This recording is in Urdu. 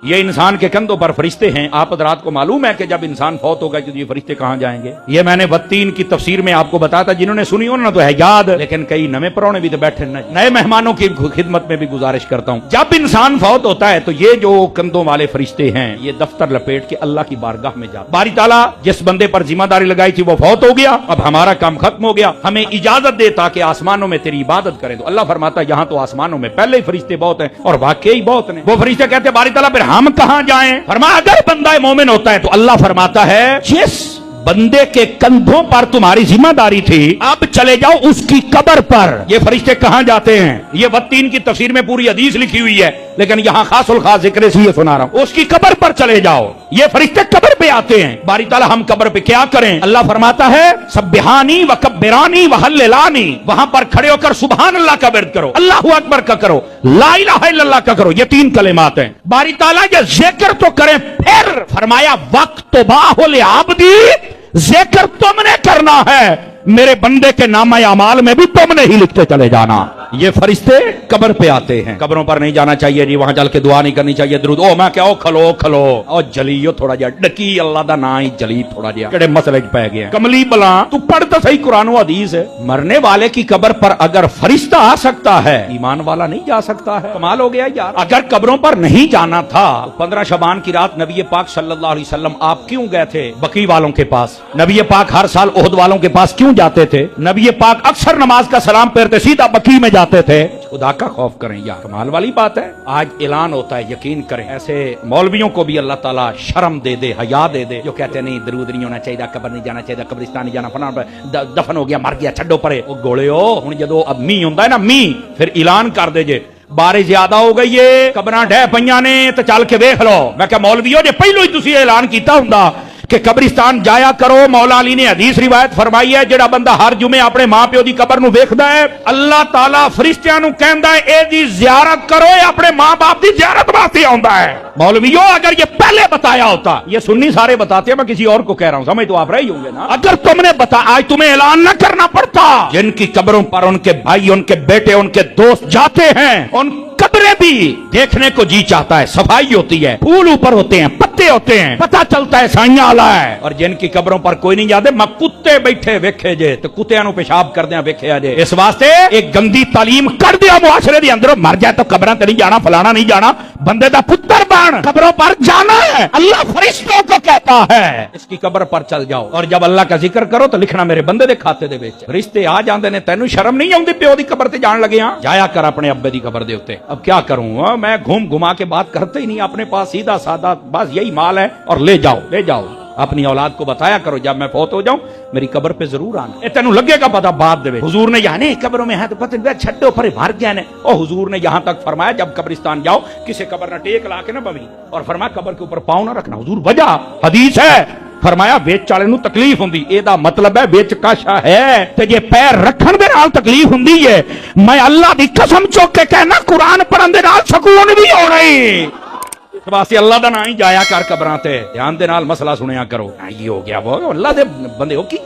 یہ انسان کے کندھوں پر فرشتے ہیں. آپ حضرات کو معلوم ہے کہ جب انسان فوت ہوگا تو یہ فرشتے کہاں جائیں گے؟ یہ میں نے وتین کی تفسیر میں آپ کو بتایا تھا. جنہوں نے سنی انہوں نے تو ہے یاد, لیکن کئی نئے پرونے بھی تو بیٹھے. نئے مہمانوں کی خدمت میں بھی گزارش کرتا ہوں, جب انسان فوت ہوتا ہے تو یہ جو کندھوں والے فرشتے ہیں یہ دفتر لپیٹ کے اللہ کی بارگاہ میں جاتے. باری تعالیٰ جس بندے پر ذمہ داری لگائی تھی وہ فوت ہو گیا, اب ہمارا کام ختم ہو گیا, ہمیں اجازت دے تاکہ آسمانوں میں تیری عبادت کریں. تو اللہ فرماتا ہے یہاں تو آسمانوں میں پہلے ہی فرشتے بہت ہیں, اور واقعی بہت ہیں. وہ فرشتے کہتے ہیں باری تعالیٰ پھر ہم کہاں جائیں؟ فرمایا اگر بندہ مومن ہوتا ہے تو اللہ فرماتا ہے جس بندے کے کندھوں پر تمہاری ذمہ داری تھی اب چلے جاؤ اس کی قبر پر. یہ فرشتے کہاں جاتے ہیں؟ یہ وتین کی تفسیر میں پوری حدیث لکھی ہوئی ہے, لیکن یہاں خاص الخاص ذکر اس لیے سنا رہا ہوں. اس کی قبر پر چلے جاؤ. یہ فرشتے قبر پہ آتے ہیں. باری تعالیٰ ہم قبر پہ کیا کریں؟ اللہ فرماتا ہے سبحانی وکبرانی وحللانی, وہاں پر کھڑے ہو کر سبحان اللہ کا ورد کرو, اللہ اکبر کا کرو, لا الہ الا اللہ کا کرو. یہ 3 کلمات ہیں. باری تعالیٰ یہ ذکر تو کریں, پھر فرمایا وقت باہ لعبدی, ذکر تم نے کرنا ہے, میرے بندے کے نامہ اعمال میں بھی تم نے ہی لکھتے چلے جانا. یہ فرشتے قبر پہ آتے ہیں. قبروں پر نہیں جانا چاہیے جی, وہاں چل کے دعا نہیں کرنی چاہیے, درود او میں کیا کھلو کھلو او جلیو تھوڑا جا ڈکی اللہ دا نا ہی جلی تھوڑا جا کڑے مسئلے پہ گئے. کملی بلا تو پڑھ تو صحیح قرآن و حدیث ہے. مرنے والے کی قبر پر اگر فرشتہ آ سکتا ہے, ایمان والا نہیں جا سکتا ہے. کمال ہو گیا یار. اگر قبروں پر نہیں جانا تھا, 15 شعبان کی رات نبی پاک صلی اللہ علیہ وسلم آپ کیوں گئے تھے بقی والوں کے پاس؟ نبی پاک ہر سال احد والوں کے پاس کیوں جاتے تھے؟ نبی پاک اکثر نماز کا سلام پھیرتے سیدھا بقی میں جاتے تھے. خدا کا خوف کریں یار, کمال والی بات ہے. آج اعلان ہوتا ہے, یقین کریں ایسے مولویوں کو بھی اللہ تعالیٰ شرم دے دے, حیا دے دے, جو کہتے ہیں نہیں درود نہیں ہونا چاہیے, قبر نہیں جانا چاہیے, قبرستان نہیں جانا, فلاں دفن ہو گیا مر گیا چھڈو پرے. وہ گوڑے ہو ہن جدو اب می ہوندا ہے نا می, پھر اعلان کر دے جے بارش زیادہ ہو گئی ہے, قبراں ڈھہ پئیاں نے تے چل کے ویکھ لو. میں کہ مولویو جے پہلو ہی تسی اعلان کیتا ہوندا کہ قبرستان جایا کرو, مولا علی نے حدیث روایت فرمائی ہے جڑا بندہ ہر جمعے اپنے ماں پیو دی قبر نو ویکھدا ہے, اللہ تعالیٰ فرشتیاں نو کہندا ہے اے دی زیارت کرو, اے اپنے ماں باپ دی زیارت واسطے آندا ہے. مولویو اگر یہ پہلے بتایا ہوتا, یہ سنی سارے بتاتے ہیں, میں کسی اور کو کہہ رہا ہوں, سمجھ تو آپ رہے ہی ہوں گے نا. اگر تم نے آج تمہیں اعلان نہ کرنا پڑتا, جن کی قبروں پر ان کے بھائی, ان کے بیٹے, ان کے دوست جاتے ہیں, ان قبریں بھی دیکھنے کو جی چاہتا ہے, صفائی ہوتی ہے, پھول اوپر ہوتے ہیں, پتے ہوتے ہیں, پتہ چلتا ہے سائیاں آلہ ہے. اور جن کی قبروں پر کوئی نہیں جاتے, میں کتے بیٹھے ویکھے جے تو کتےاں نو پیشاب کر دیاں ویکھیا جے. اس واسطے ایک گندی تعلیم کر دیا معاشرے دے اندر, مر جائے تو قبراں تے نہیں جانا, فلانا نہیں جانا, بندے دا پتر بن قبروں پر جانا ہے. اللہ فرشتوں کو کہتا ہے اس کی قبر پر چل جاؤ, اور جب اللہ کا ذکر کرو تو لکھنا میرے بندے دے کھاتے دے وچ. فرشتے آ جاندے نے, تینوں شرم نہیں آوندی پیو دی قبر تے جان لگے ہاں؟ جایا کر اپنے ابے دی قبر دے اوتے. اب کیا کروں, میں گھوم گھما کے بات کرتے ہی نہیں, اپنے پاس سیدھا سادہ بس یہی مال ہے, اور لے جاؤ لے جاؤ. اپنی اولاد کو بتایا کرو جب میں فوت ہو جاؤں میری قبر پہ ضرور آنا. تینوں لگے گا پتا بعد دے. حضور نے یعنی قبروں میں ہے تو پتہ نہیں چھڈو پرے مر گیا نے. اور حضور نے یہاں تک فرمایا جب قبرستان جاؤ کسی قبر نہ ٹیک لا کے نہ بوی, اور فرمایا قبر کے اوپر پاؤں نہ رکھنا. حضور وجہ حدیث ہے, فرمایا ویچ والے نو تکلیف ہوندی, اے دا مطلب ہے ویچ کاشا ہے تے جے پیر رکھن دے نال تکلیف ہوندی ہے, میں اللہ دی قسم چوک کے کہنا قرآن پڑھن دے نال سکون بھی ہونا ہی. واسطے اللہ دا نا ہی جایا کر قبراں تے, دھیان دے نال مسئلہ سنیا کرو. یہ ہو گیا وہ اللہ دے بندے ہو کی